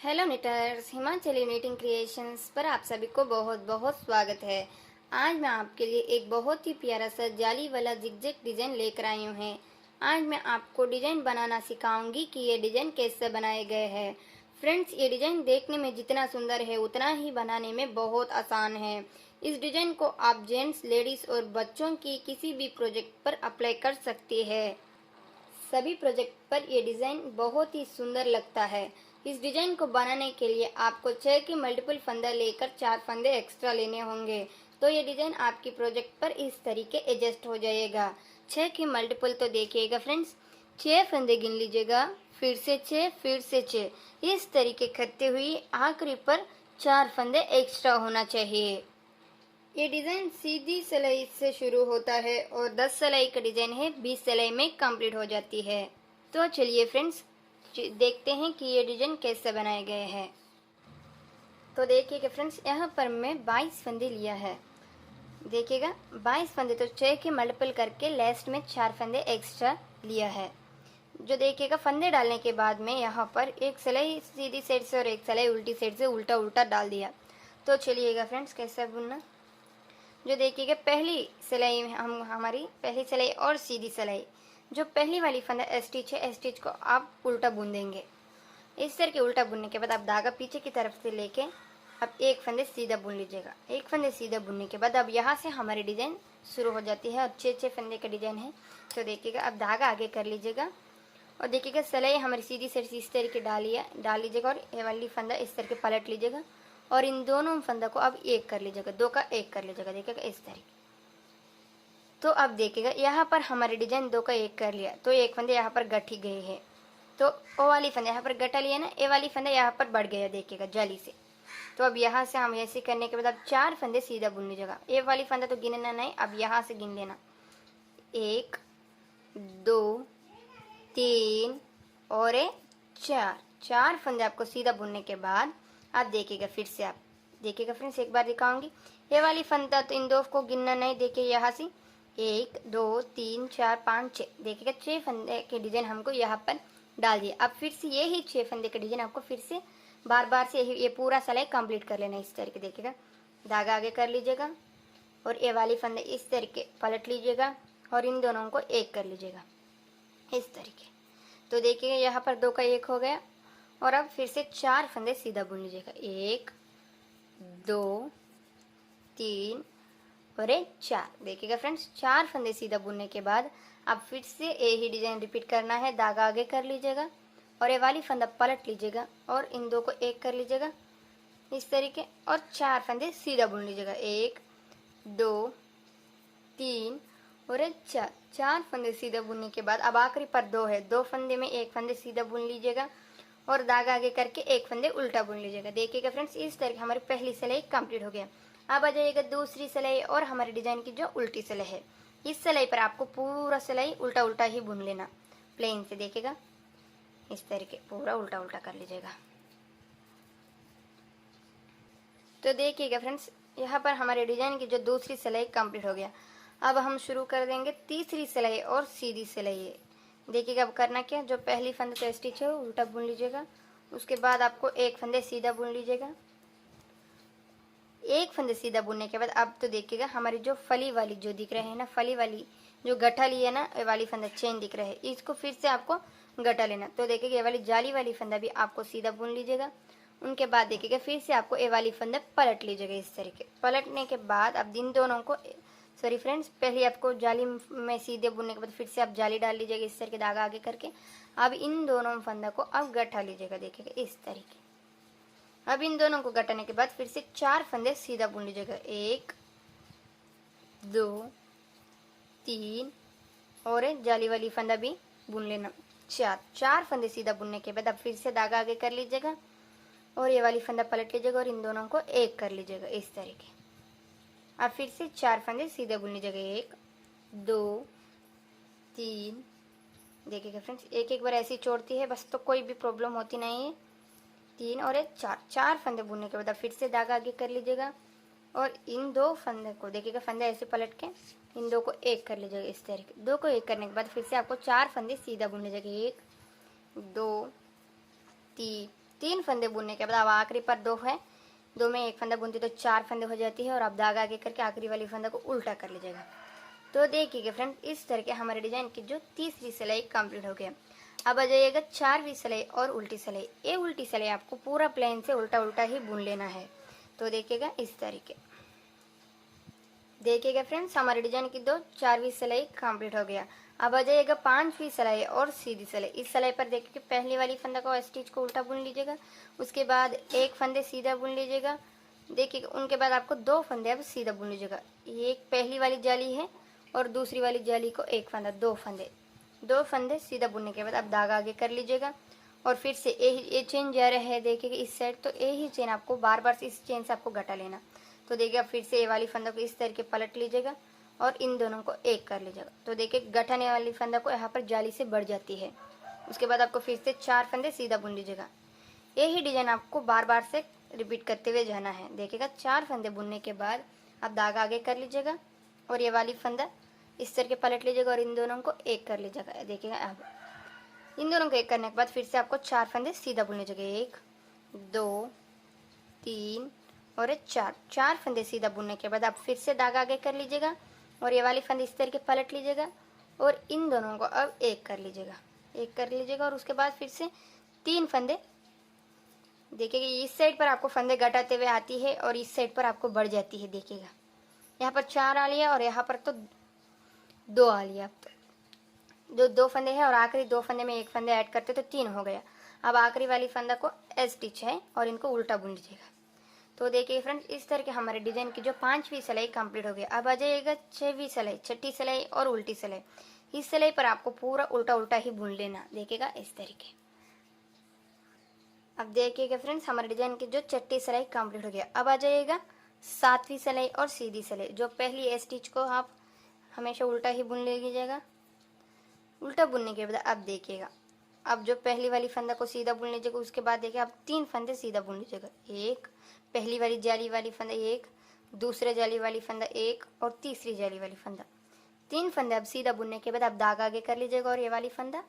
Hello निटर्स, Himachali knitting creations पर आप सभी को बहुत बहुत स्वागत है। आज मैं आपके लिए एक बहुत ही प्यारा सा जाली वाला जिगजैग डिजाइन लेकर आई हूँ। आज मैं आपको डिजाइन बनाना सिखाऊंगी कि ये डिजाइन कैसे बनाए गए हैं। फ्रेंड्स, ये डिजाइन देखने में जितना सुंदर है उतना ही बनाने में बहुत आसान है। इस डिजाइन को आप जेंट्स, लेडीज और बच्चों की किसी भी प्रोजेक्ट पर अप्लाई कर सकते हैं। सभी प्रोजेक्ट पर ये डिज़ाइन बहुत ही सुंदर लगता है। इस डिज़ाइन को बनाने के लिए आपको 6 के मल्टीपल फंदे लेकर 4 फंदे एक्स्ट्रा लेने होंगे। तो ये डिज़ाइन आपकी प्रोजेक्ट पर इस तरीके एडजस्ट हो जाएगा। 6 के मल्टीपल तो देखिएगा फ्रेंड्स, 6 फंदे गिन लीजिएगा, फिर से 6, फिर से 6, इस तरीके करते हुए आखिरी पर 4 फंदे एक्स्ट्रा होना चाहिए। ये डिज़ाइन सीधी सिलाई से शुरू होता है और 10 सिलाई का डिज़ाइन है 20 सिलाई में कंप्लीट हो जाती है। तो चलिए फ्रेंड्स, देखते हैं कि ये डिज़ाइन कैसे बनाए गए हैं। तो देखिएगा फ्रेंड्स, यहाँ पर मैं 22 फंदे लिया है। देखिएगा 22 फंदे, तो 6 के मल्टीपल करके लास्ट में 4 फंदे एक्स्ट्रा लिया है। जो देखिएगा फंदे डालने के बाद में यहाँ पर एक सिलाई सीधी साइड से और एक सिलाई उल्टी साइड से उल्टा उल्टा डाल दिया। तो चलिएगा फ्रेंड्स, कैसे बुनना। जो देखिएगा पहली सिलाई हमारी पहली सिलाई और सीधी सिलाई, जो पहली वाली फंदा स्टिच है, स्टिच को आप उल्टा बुन देंगे। इस तरह के उल्टा बुनने के बाद आप धागा पीछे की तरफ से लेके अब एक फंदे सीधा बुन लीजिएगा। एक फंदे सीधा बुनने के बाद अब यहाँ से हमारी डिजाइन शुरू हो जाती है और 6 फंदे का डिजाइन है। तो देखिएगा अब धागा आगे कर लीजिएगा और देखिएगा सिलाई हमारी सीधी साइड से इस तरीके डाल लीजिएगा और ये वाली फंदा इस तरह के पलट लीजिएगा और इन दोनों फंदा को अब एक कर लीजिएगा, 2 का 1 कर लीजिएगा। देखिएगा इस तरीके। तो अब देखिएगा यहाँ पर हमारे डिजाइन 2 का 1 कर लिया, तो एक फंदे यहाँ पर गठी गई है, तो वो वाली फंदा यहाँ पर गटा लिया ना, ये वाली फंदा यहाँ पर बढ़ गया देखिएगा जाली से। तो अब यहाँ से हम ऐसे करने के बाद अब 4 फंदे सीधा बुन लीजिएगा। ये वाली फंदा तो गिनना नहीं, अब यहाँ से गिन लेना, 1 2 3 और 4 फंदे आपको सीधा बुनने के बाद आप देखिएगा, फिर से आप देखिएगा फ्रेंड्स, एक बार दिखाऊंगी। ये वाली फंदा तो इन दो को गिनना नहीं, देखिए यहाँ से 1 2 3 4 5 6, देखिएगा 6 फंदे के डिजाइन हमको यहाँ पर डाल दिए। अब फिर से यही 6 फंदे के डिजाइन आपको फिर से बार बार से ये पूरा सिलाई कंप्लीट कर लेना। इस तरीके देखिएगा, धागा आगे कर लीजिएगा और ये वाली फंदे इस तरीके पलट लीजिएगा और इन दोनों को एक कर लीजिएगा इस तरीके। तो देखिएगा यहाँ पर 2 का 1 हो गया और अब फिर से 4 फंदे सीधा बुन लीजिएगा, 1 2 3 और 4। देखिएगा फ्रेंड्स, 4 फंदे सीधा बुनने के बाद अब फिर से यही डिजाइन रिपीट करना है। धागा आगे कर लीजिएगा और ये वाली फंदा पलट लीजिएगा और इन 2 को 1 कर लीजिएगा इस तरीके और 4 फंदे सीधा बुन लीजिएगा, 1 2 3 और 4 फंदे सीधा बुनने के बाद अब आखिरी पर 2 है, 2 फंदे में 1 फंदे सीधा बुन लीजिएगा और धागा आगे करके 1 फंदे उल्टा बुन लीजिएगा। देखिएगा फ्रेंड्स, इस तरह हमारी पहली सिलाई कंप्लीट हो गया। अब आ जाइएगा दूसरी सिलाई और हमारे डिजाइन की जो उल्टी सिलाई है। इस सिलाई पर आपको पूरा सिलाई उल्टा उल्टा ही बुन लेना, प्लेन से देखिएगा इस तरीके पूरा उल्टा उल्टा कर लीजिएगा। तो देखिएगा फ्रेंड्स, यहाँ पर हमारे डिजाइन की जो दूसरी सिलाई कंप्लीट हो गया। अब हम शुरू कर देंगे तीसरी सिलाई और सीधी सिलाई। देखिएगा अब करना क्या, जो पहली फंदे तो स्टिच है उल्टा बुन लीजिएगा, उसके बाद आपको 1 फंदे सीधा बुन लीजिएगा। 1 फंदे सीधा बुनने के बाद अब तो देखिएगा हमारी जो फली वाली जो दिख रहे हैं ना, फली वाली जो गठा ली है ना, ये वाली फंदा चेन दिख रहा है, इसको फिर से आपको गठा लेना। तो देखिएगा ये वाली जाली वाली फंदा भी आपको सीधा बुन लीजिएगा। उनके बाद देखिएगा फिर से आपको ये वाली फंदा पलट लीजिएगा इस तरीके। पलटने के बाद अब इन दोनों को सॉरी फ्रेंड्स, पहले आपको जाली में सीधे बुनने के बाद फिर से आप जाली डाल लीजिएगा इस तरह के धागा आगे करके। अब इन दोनों फंदा को अब गठा लीजिएगा, देखिएगा इस तरीके। अब इन दोनों को गठाने के बाद फिर से 4 फंदे सीधा बुन लीजिएगा, 1 2 3 और जाली वाली फंदा भी बुन लेना, 4 फंदे सीधा बुनने के बाद अब फिर से धागा आगे कर लीजिएगा और ये वाली फंदा पलट लीजिएगा और इन दोनों को 1 कर लीजिएगा इस तरीके। अब फिर से 4 फंदे सीधे बुन लीजिएगा, 1 2 3। देखिएगा फ्रेंड्स, एक बार ऐसी छोड़ती है बस, तो कोई भी प्रॉब्लम होती नहीं है। 3 और 1 4 फंदे बुनने के बाद फिर से धागा आगे कर लीजिएगा और इन 2 फंदे को देखिएगा, फंदे ऐसे पलट के इन 2 को 1 कर लीजिएगा इस तरीके। 2 को 1 करने के बाद फिर से आपको 4 फंदे सीधा बुन लीजिएगा, 1 2 3 3 फंदे बुनने के बाद अब आखिरी पर 2 है, 2 में 1 फंदा बुनती तो 4 फंदे हो जाती है और अब धागा आगे करके आखिरी वाली फंदा को उल्टा कर लीजिएगा। तो देखिएगा फ्रेंड, इस तरह के हमारे डिजाइन की जो तीसरी सिलाई कंप्लीट हो गया। अब आ जाइएगा 4वीं सिलाई और उल्टी सिलाई। ये उल्टी सिलाई आपको पूरा प्लेन से उल्टा उल्टा ही बुन लेना है। तो देखिएगा इस तरीके, देखिएगा फ्रेंड्स, हमारे डिजाइन की 4वीं सिलाई कंप्लीट हो गया। अब आ जाइएगा 5वीं सिलाई और सीधी सिलाई। इस सिलाई पर देखिए पहली वाली फंदा को स्टिच को उल्टा बुन लीजिएगा, उसके बाद 1 फंदे सीधा बुन लीजिएगा। देखिए उनके बाद आपको 2 फंदे अब सीधा बुन लीजिएगा। ये एक पहली वाली जाली है और दूसरी वाली जाली को 1 फंदा, 2 फंदे सीधा बुनने के बाद अब धागा आगे कर लीजिएगा और फिर से ये चेन जा रहा है देखिए इस साइड, तो यही चेन आपको बार बार इस चेन से आपको घटा लेना। तो देखिए फिर से ये वाली फंदा को इस तरीके पलट लीजिएगा और इन दोनों को एक कर लीजिएगा। तो देखिए गठाने वाली फंदा को यहाँ पर जाली से बढ़ जाती है। उसके बाद आपको फिर से 4 फंदे सीधा बुन लीजिएगा। यही डिजाइन आपको बार बार से रिपीट करते हुए जाना है। देखिएगा 4 फंदे बुनने के बाद आप धागा आगे कर लीजिएगा और ये वाली फंदा इस तरह के पलट लीजिएगा और इन दोनों को एक कर लीजिएगा। देखिएगा अब इन दोनों को एक करने के बाद फिर से आपको 4 फंदे सीधा बुन लीजिएगा। 1 2 3 और 4 फंदे सीधा बुनने के बाद आप फिर से धागा आगे कर लीजिएगा और ये वाली फंदे इस तरह के पलट लीजिएगा और इन दोनों को अब एक कर लीजिएगा और उसके बाद फिर से 3 फंदे। देखिएगा इस साइड पर आपको फंदे घटाते हुए आती है और इस साइड पर आपको बढ़ जाती है। देखिएगा यहाँ पर 4 आ लिया और यहाँ पर तो 2 आ लिया। जो 2 फंदे हैं और आखिरी 2 फंदे में 1 फंदे ऐड करते तो 3 हो गया। अब आखिरी वाली फंदा को स्टिच है और इनको उल्टा बुन लीजिएगा। तो देखिए फ्रेंड्स, इस तरह के हमारे डिजाइन की जो 5वीं सिलाई कंप्लीट हो गई। अब आ जाइएगा 6वीं सिलाई, छठी सिलाई और उल्टी सिलाई। इस सिलाई पर आपको पूरा उल्टा उल्टा ही बुन लेना। देखिएगा इस तरीके। अब देखिएगा फ्रेंड्स, हमारे डिजाइन की जो छठी सिलाई कंप्लीट हो गया। अब आ जाइएगा 7वीं सिलाई और सीधी सिलाई। जो पहली स्टिच को आप हमेशा उल्टा ही बुन लीजिएगा। उल्टा बुनने के बाद अब देखिएगा, अब जो पहली वाली फंदा को सीधा बुन लीजिएगा, उसके बाद देखिए आप 3 फंदे सीधा बुन लीजिएगा। 1 पहली वाली जाली वाली फंदा, 1 दूसरे जाली वाली फंदा, 1 और तीसरी जाली वाली फंदा। 3 फंदे अब सीधा बुनने के बाद आप धागा आगे कर लीजिएगा और ये वाली फंदा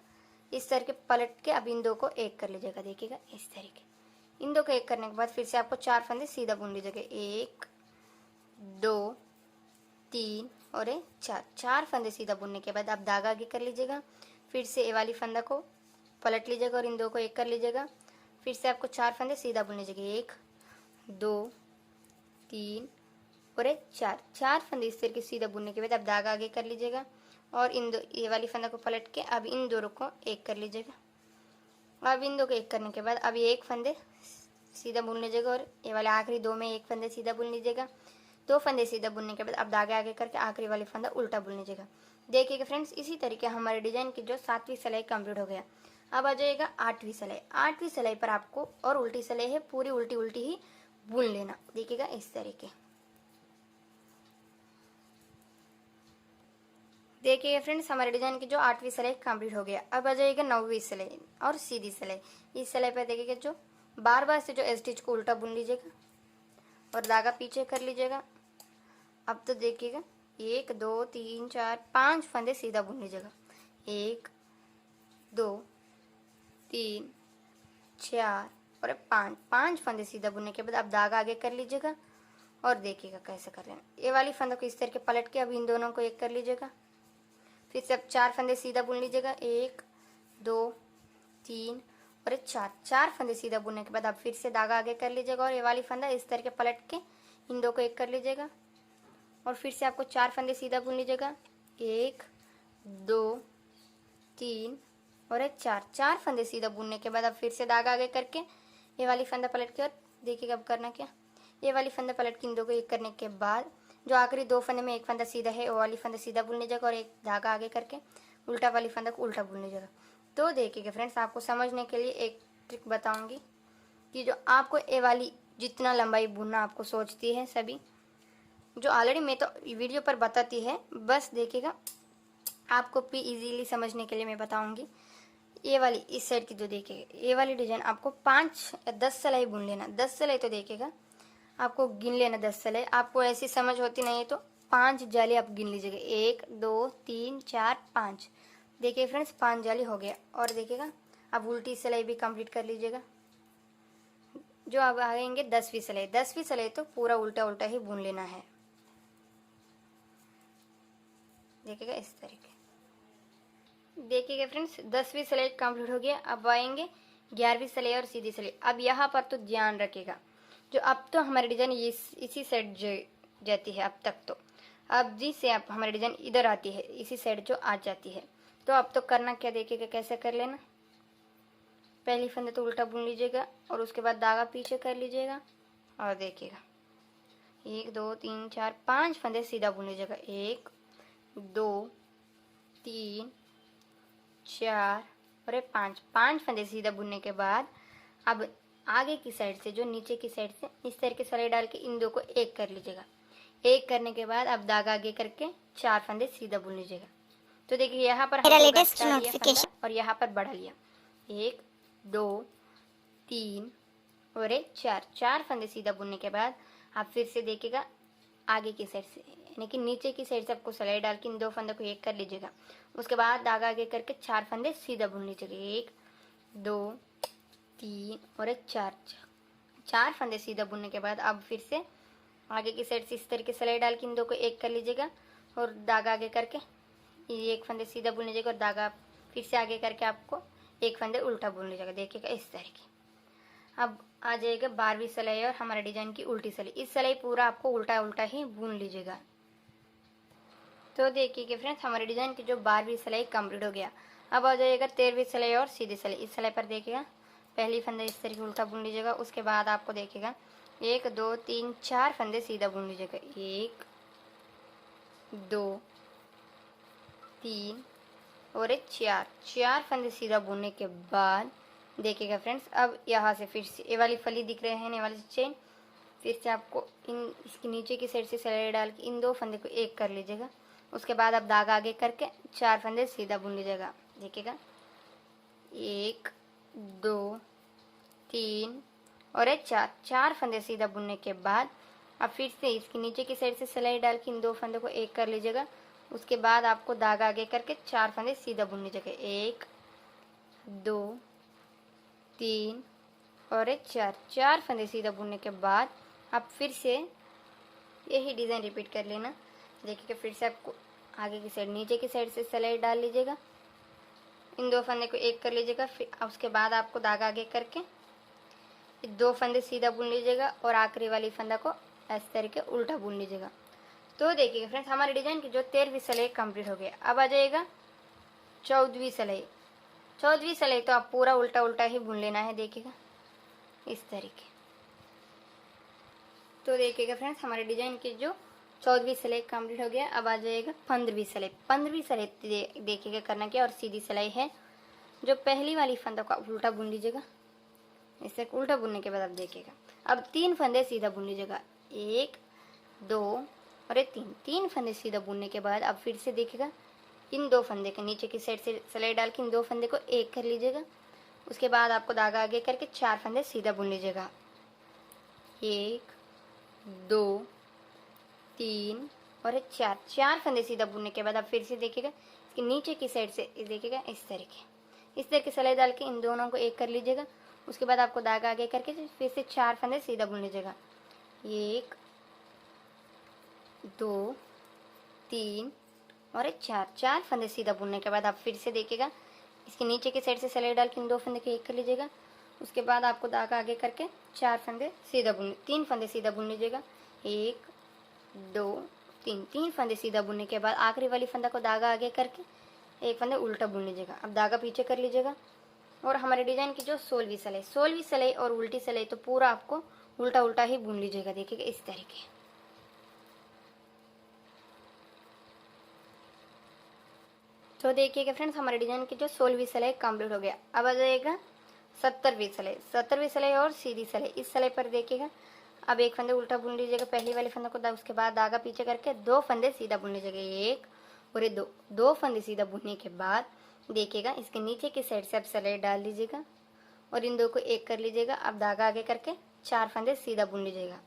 इस तरह के पलट के अब इन 2 को एक कर लीजिएगा। देखिएगा इस तरीके। इन 2 को एक करने के बाद फिर से आपको 4 फंदे सीधा बुन लीजिएगा। 1 2 3 और 4 फंदे सीधा बुनने के बाद आप धागा आगे कर लीजिएगा। फिर से ये वाली फंदा को पलट लीजिएगा और इन 2 को एक कर लीजिएगा। फिर से आपको 4 फंदे सीधा बुन लीजिएगा। 1 2 3 और 4 फंदे इस तरह के सीधा बुनने के बाद आप धागा आगे कर लीजिएगा और ये वाली फंदा को पलट के अब इन दोनों को एक कर लीजिएगा। अब इन 2 को एक करने के बाद अब ये 1 फंदे सीधा बुन लीजिएगा और ये वाले आखिरी 2 में 1 फंदे सीधा बुन लीजिएगा। 2 फंदे सीधा बुनने के बाद अब धागे आगे करके आखिरी वाली फंदा उल्टा बुन लीजिएगा। देखिएगा फ्रेंड्स, इसी तरीके हमारे डिजाइन की जो 7वीं सिलाई कंप्लीट हो गया। अब आ जाएगा 8वीं सिलाई। 8वीं सिलाई पर आपको और उल्टी सिलाई है, पूरी उल्टी उल्टी ही बुन लेना। देखिएगा इस तरीके। देखिएगा फ्रेंड्स, हमारे डिजाइन की जो 8वीं सिलाई कंप्लीट हो गया। अब आ जाएगा 9वीं सिलाई और सीधी सिलाई। इस सिलाई पर देखिएगा जो बार बार से जो स्टिच को उल्टा बुन लीजिएगा और धागा पीछे कर लीजिएगा। अब तो देखिएगा 1 2 3 4 5 फंदे सीधा बुन लीजिएगा। 1 2 3 4 और 5 फंदे सीधा बुनने के बाद अब धागा आगे कर लीजिएगा और देखिएगा कैसे कर रहे हैं। ये वाली फंदों को इस तरह के पलट के अब इन दोनों को एक कर लीजिएगा। फिर से अब 4 फंदे सीधा बुन लीजिएगा। 1 2 3 और 4 फंदे सीधा बुनने के बाद अब फिर से धागा आगे कर लीजिएगा और ये वाली फंदा इस तरह के पलट के इन 2 को एक कर लीजिएगा और फिर से आपको 4 फंदे सीधा बुन लीजिएगा। 1 2 3 और 4 फंदे सीधा बुनने के बाद अब फिर से धागा आगे करके ये वाली फंदा पलट के और देखिएगा अब करना क्या, ये वाली फंदा पलट के इन 2 को एक करने के बाद जो आखिरी 2 फंदे में 1 फंदा सीधा है वो वाली फंदा सीधा बुन लीजिएगा और एक धागा आगे करके उल्टा वाली फंदा को उल्टा बुन लीजिएगा। तो देखिएगा फ्रेंड्स, आपको समझने के लिए एक ट्रिक बताऊंगी कि जो आपको ये वाली जितना लंबाई बुनना आपको सोचती है सभी, जो ऑलरेडी मैं तो वीडियो पर बताती है, बस देखिएगा आपको भी इजीली समझने के लिए मैं बताऊंगी। ये वाली इस साइड की जो देखिएगा ये वाली डिजाइन आपको 5 या 10 सिलाई बुन लेना। 10 सिलाई तो देखिएगा आपको गिन लेना। 10 सिलाई आपको ऐसी समझ होती नहीं है तो 5 जाली आप गिन लीजिएगा। 1 2 3 4 5। देखिए फ्रेंड्स 5 जाली हो गया। और देखिएगा अब उल्टी सिलाई भी कंप्लीट कर लीजिएगा। जो अब आएंगे 10वीं सिलाई। 10वीं सिलाई तो पूरा उल्टा उल्टा ही बुन लेना है, देखिएगा इस तरीके। देखिएगा फ्रेंड्स 10वीं सिलाई कंप्लीट हो गया। अब आएंगे 11वीं सिलाई और सीधी सिलाई। अब यहाँ पर तो ध्यान रखिएगा, जो अब तो हमारी डिजाइन इसी साइड जाती है अब तक, तो अब जिससे आप हमारी डिजाइन इधर आती है इसी साइड जो आ जाती है। तो अब तो करना क्या, देखिएगा कैसे कर लेना। पहली फंदे तो उल्टा बुन लीजिएगा और उसके बाद धागा पीछे कर लीजिएगा और देखिएगा 1 2 3 4 5 फंदे सीधा बुन लीजिएगा। 1 2 3 4 और 5 फंदे सीधा बुनने के बाद अब आगे की साइड से जो नीचे की साइड से इस तरह के सिलाई डाल के इन दो को एक कर लीजिएगा। एक करने के बाद अब धागा आगे करके 4 फंदे सीधा बुन लीजिएगा। तो देखिए यहाँ पर मेरा हमको लेटेस्ट घटा लिया नोटिफिकेशन फंदा और यहाँ पर बढ़ा लिया। 1 2 3 और 4 4 फंदे सीधा बुनने के बाद आप फिर से देखिएगा आगे की साइड से यानी कि नीचे की साइड से आपको सिलाई डाल के इन 2 फंदों को एक कर लीजिएगा। उसके बाद धागा आगे करके 4 फंदे सीधा बुन लीजिएगा। 1 2 3 और 4 फंदे सीधा बुनने के बाद अब फिर से आगे की साइड से इस तरह के सिलाई डाल के इन 2 को एक कर लीजिएगा और धागा आगे करके ये 1 फंदे सीधा बुन लीजिएगा और धागा फिर से आगे करके आपको 1 फंदे उल्टा बुन लीजिएगा। देखिएगा इस तरह की। अब आ जाएगा 12वीं सिलाई और हमारे डिजाइन की उल्टी सिलाई। इस सिलाई पूरा आपको उल्टा उल्टा ही बुन लीजिएगा। तो देखिए फ्रेंड्स हमारे डिजाइन की जो 12वीं सिलाई कंप्लीट हो गया। अब आ जाएगा 13वीं सिलाई और सीधी सिलाई। इस सिलाई पर देखिएगा पहली फंदे इस तरह की उल्टा बुन लीजिएगा। उसके बाद आपको देखिएगा 1 2 3 4 फंदे सीधा बुन लीजिएगा। 1 2 3 और 4 फंदे सीधा बुनने के बाद देखिएगा फ्रेंड्स अब यहाँ से फिर से ये वाली फली दिख रहे हैं, ये वाली चेन, फिर से आपको इन इसके नीचे की साइड से सिलाई डाल के इन 2 फंदे को एक कर लीजिएगा। उसके बाद अब धागा आगे करके 4 फंदे सीधा बुन लीजिएगा। देखिएगा 1 2 3 और 4 फंदे सीधा बुनने के बाद अब फिर से इसके नीचे की साइड से सिलाई डाल के इन 2 फंदे को एक कर लीजिएगा। उसके बाद आपको धागा आगे करके 4 फंदे सीधा बुन लीजिएगा। 1 2 3 और 4 फंदे सीधा बुनने के बाद आप फिर से यही डिज़ाइन रिपीट कर लेना। देखिए फिर से आपको आगे की साइड नीचे की साइड से सिलाई डाल लीजिएगा, इन 2 फंदे को एक कर लीजिएगा। फिर उसके बाद आपको धागा आगे करके 2 फंदे सीधा बुन लीजिएगा और आखिरी वाली फंदा को इस तरीके उल्टा बुन लीजिएगा। तो देखिएगा फ्रेंड्स हमारे डिजाइन की जो 13वीं सिलाई कंप्लीट हो गया। अब आ जाएगा 14वीं सिलाई। 14वीं सिलाई तो आप पूरा उल्टा उल्टा ही बुन लेना है। देखिएगा इस तरीके। तो देखिएगा फ्रेंड्स हमारे डिजाइन की जो 14वीं सिलाई कंप्लीट हो गया। अब आ जाएगा 15वीं सिलाई। 15वीं सिलाई देखिएगा करना क्या, और सीधी सिलाई है। जो पहली वाली फंदा को आप उल्टा बुन लीजिएगा। इससे उल्टा बुनने के बाद आप देखिएगा अब 3 फंदे सीधा बुन लीजिएगा। 1 2 और 3 फंदे सीधा बुनने के बाद अब फिर से देखिएगा इन 2 फंदे के नीचे की साइड से सिलाई डाल के इन 2 फंदे को एक कर लीजिएगा। उसके बाद आपको धागा आगे करके 4 फंदे सीधा बुन लीजिएगा। 1 2 3 और 4 फंदे सीधा बुनने के बाद आप फिर से देखिएगा इसके नीचे की साइड से देखिएगा इस तरह की सिलाई डाल के इन दोनों को एक कर लीजिएगा। उसके बाद आपको धागा आगे करके फिर से 4 फंदे सीधा बुन लीजिएगा। 1 2 3 और 4 फंदे सीधा बुनने के बाद आप फिर से देखिएगा इसके नीचे की साइड से सिलाई डाल के इन 2 फंदे को एक कर लीजिएगा। उसके बाद आपको धागा आगे करके 4 फंदे सीधा बुन 3 फंदे सीधा बुन लीजिएगा। 1 2 3 फंदे सीधा बुनने के बाद आखिरी वाली फंदा को धागा आगे करके 1 फंदे उल्टा बुन लीजिएगा। अब धागा पीछे कर लीजिएगा। और हमारे डिजाइन की जो 16वीं सिलाई और उल्टी सिलाई तो पूरा आपको उल्टा उल्टा ही बुन लीजिएगा। देखिएगा इस तरीके। तो देखिएगा फ्रेंड्स हमारे डिजाइन की जो 16वीं सिलाई कंप्लीट हो गया। अब आ जाएगा 17वीं सिलाई। 17वीं सिलाई और सीधी सिलाई। इस सिलाई पर देखिएगा अब 1 फंदे उल्टा बुन लीजिएगा पहली वाले फंदे को। उसके बाद धागा पीछे करके 2 फंदे सीधा बुन लीजिएगा। 1 और 2 फंदे सीधा बुनने के बाद देखिएगा इसके नीचे की साइड से आप सिलाई डाल लीजिएगा और इन 2 को एक कर लीजिएगा। अब धागा आगे करके 4 फंदे सीधा बुन लीजिएगा।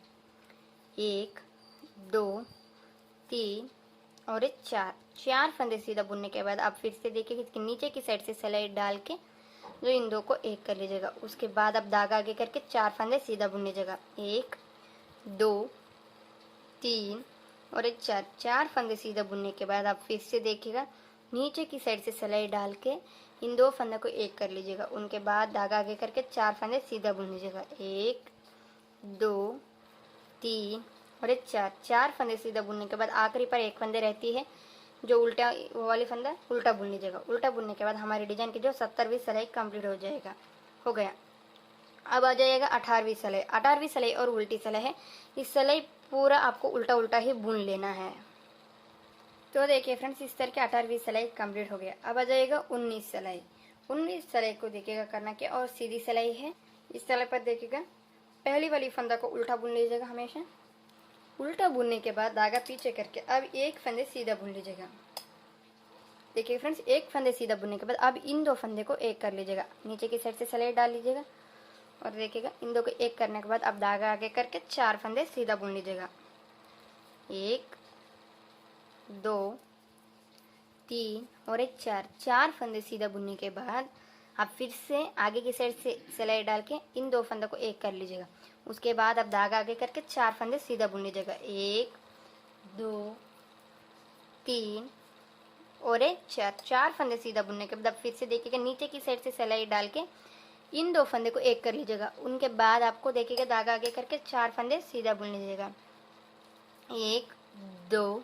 1 2 3 और 4 फंदे सीधा बुनने के बाद आप फिर से देखिए इसके नीचे की साइड से सिलाई डाल के जो इन दो को एक कर लीजिएगा। उसके बाद अब धागा आगे करके 4 फंदे सीधा बुन लीजिएगा। 1 2 3 और एक 4। 4 फंदे सीधा बुनने के बाद आप फिर से देखिएगा नीचे की साइड से सिलाई डाल के इन 2 फंदे को एक कर लीजिएगा। उनके बाद धागा आगे करके 4 फंदे सीधा बुन लीजिएगा। 1 2 3 और एक 4। 4 फंदे सीधा बुनने के बाद आखिरी पर एक फंदे रहती है जो उल्टा, वो वाली फंदा उल्टा बुन लीजिएगा। उल्टा बुनने के बाद हमारी डिजाइन की जो 70वीं सिलाई कंप्लीट हो जाएगा। हो गया। अब आ जाएगा 18वीं सिलाई। 18वीं सिलाई और उल्टी सिलाई है। इस सिलाई पूरा आपको उल्टा उल्टा ही बुन लेना है। तो देखिए फ्रेंड्स, इस तरह की 18वीं सिलाई कंप्लीट हो गया। अब आ जाएगा 19 सिलाई। 19 सिलाई को देखिएगा करना क्या, और सीधी सिलाई है। इस सिलाई पर देखिएगा पहली वाली फंदा को उल्टा बुन लीजिएगा। हमेशा उल्टा बुनने के बाद धागा पीछे करके अब एक फंदे सीधा बुन लीजिएगा। देखिए फ्रेंड्स, एक फंदे सीधा बुनने के बाद अब इन 2 फंदे को एक कर लीजिएगा। नीचे की साइड से सिलाई डाल लीजिएगा और देखिएगा इन 2 को एक करने के बाद अब धागा आगे करके 4 फंदे सीधा बुन लीजिएगा। 1 2 3 और एक 4। 4 फंदे सीधा बुनने के बाद अब फिर से आगे की साइड से सिलाई डाल के इन 2 फंदों को एक कर लीजिएगा। उसके बाद अब धागा आगे करके 4 फंदे सीधा बुन लीजिएगा। 1 2 3 और एक 4। 4 फंदे सीधा बुनने के बाद अब फिर से देखिएगा नीचे की साइड से सिलाई डाल के इन 2 फंदे को एक कर लीजिएगा। उनके बाद आपको देखिएगा धागा आगे करके 4 फंदे सीधा बुन लीजिएगा। 1 2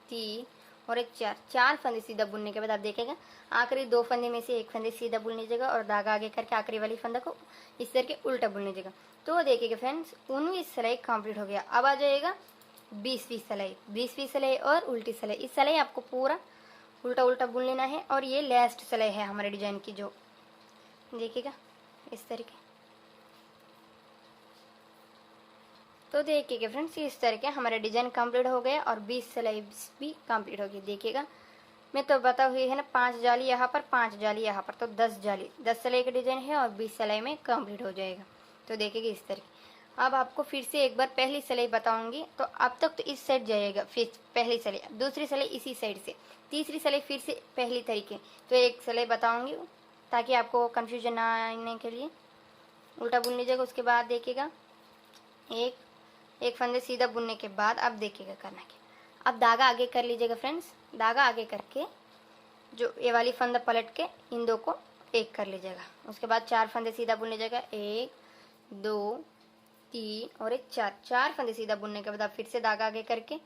3 और एक 4। 4 फंदे सीधा बुनने के बाद आप देखेगा आखिरी 2 फंदे में से एक फंदे सीधा बुन लीजिएगा और धागा आगे करके आखिरी वाली फंदा को इस तरह के उल्टा बुन लीजिएगा। तो देखिएगा फ्रेंड्स, 19वीं सिलाई कंप्लीट हो गया। अब आ जाएगा 20वीं सिलाई। 20वीं सिलाई और उल्टी सिलाई। इस सिलाई आपको पूरा उल्टा उल्टा बुन लेना है और ये लास्ट सिलाई है हमारे डिजाइन की, जो देखिएगा इस तरीके। तो देखिएगा फ्रेंड्स, इस तरह के हमारा डिजाइन कंप्लीट हो गया और 20 सिलाई भी कंप्लीट हो गई। देखिएगा मैं तो बता हुई है ना, 5 जाली यहाँ पर, 5 जाली यहाँ पर, तो 10 जाली, 10 सिलाई का डिजाइन है और 20 सिलाई में कंप्लीट हो जाएगा। तो देखिएगा इस तरह। अब आपको फिर से एक बार पहली सिलाई बताऊंगी। तो अब तक तो इस साइड जाइएगा, फिर पहली सिलाई, दूसरी सिलाई इसी साइड से, तीसरी सिलाई फिर से पहली तरीके। तो एक सिलाई बताऊंगी ताकि आपको कंफ्यूजन ना आने के लिए। उल्टा बुन लीजिएगा। उसके बाद देखिएगा एक फंदे सीधा बुनने के बाद अब देखिएगा करना क्या। अब धागा आगे कर लीजिएगा फ्रेंड्स। धागा आगे करके जो ये वाली फंदा पलट के इन 2 को एक कर लीजिएगा। उसके बाद 4 फंदे सीधा बुन लीजिएगा। 1 2 3 और एक 4। 4 फंदे सीधा बुनने के बाद आप फिर से धागा आगे करके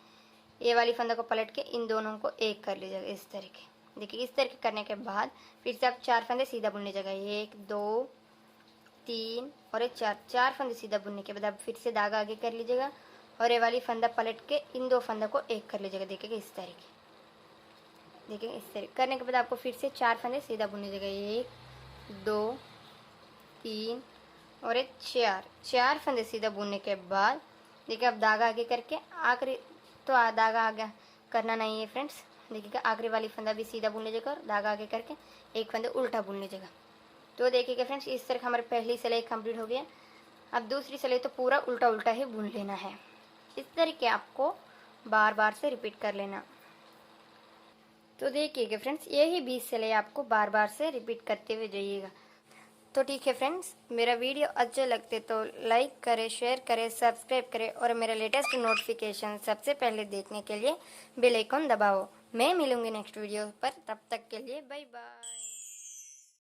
ये वाली फंदा को पलट के इन दोनों को एक कर लीजिएगा इस तरीके। देखिए इस तरीके करने के बाद फिर से आप 4 फंदे सीधा बुन लीजिएगा। 1 2 3 और एक 4। 4 फंदे सीधा बुनने के बाद आप फिर से धागा आगे कर लीजिएगा और ये वाली फंदा पलट के इन 2 फंदा को एक कर लीजिएगा। देखिएगा इस तरीके। देखिए इस तरीके करने के बाद आपको फिर से 4 फंदे सीधा बुन लीजिएगा। 1 2 3 और एक 4। 4 फंदे सीधा बुनने के बाद देखिए अब धागा आगे करके आखिरी, तो धागा आगे करना नहीं है फ्रेंड्स। देखिएगा आखिरी वाली फंदा भी सीधा बुन लीजिएगा और धागा आगे करके एक फंदे उल्टा बुन लीजिएगा। तो देखिएगा फ्रेंड्स, इस तरह हमारी पहली सिलाई कंप्लीट हो गया। अब दूसरी सिलाई तो पूरा उल्टा उल्टा ही बुन लेना है। इस तरीके आपको बार बार से रिपीट कर लेना। तो देखिएगा फ्रेंड्स, यही 20 सिलाई आपको बार बार से रिपीट करते हुए जाइएगा। तो ठीक है फ्रेंड्स, मेरा वीडियो अच्छे लगते तो लाइक करें, शेयर करें, सब्सक्राइब करें और मेरा लेटेस्ट नोटिफिकेशन सबसे पहले देखने के लिए बेल आइकन दबाओ। मैं मिलूंगी नेक्स्ट वीडियो पर, तब तक के लिए बाय बाय।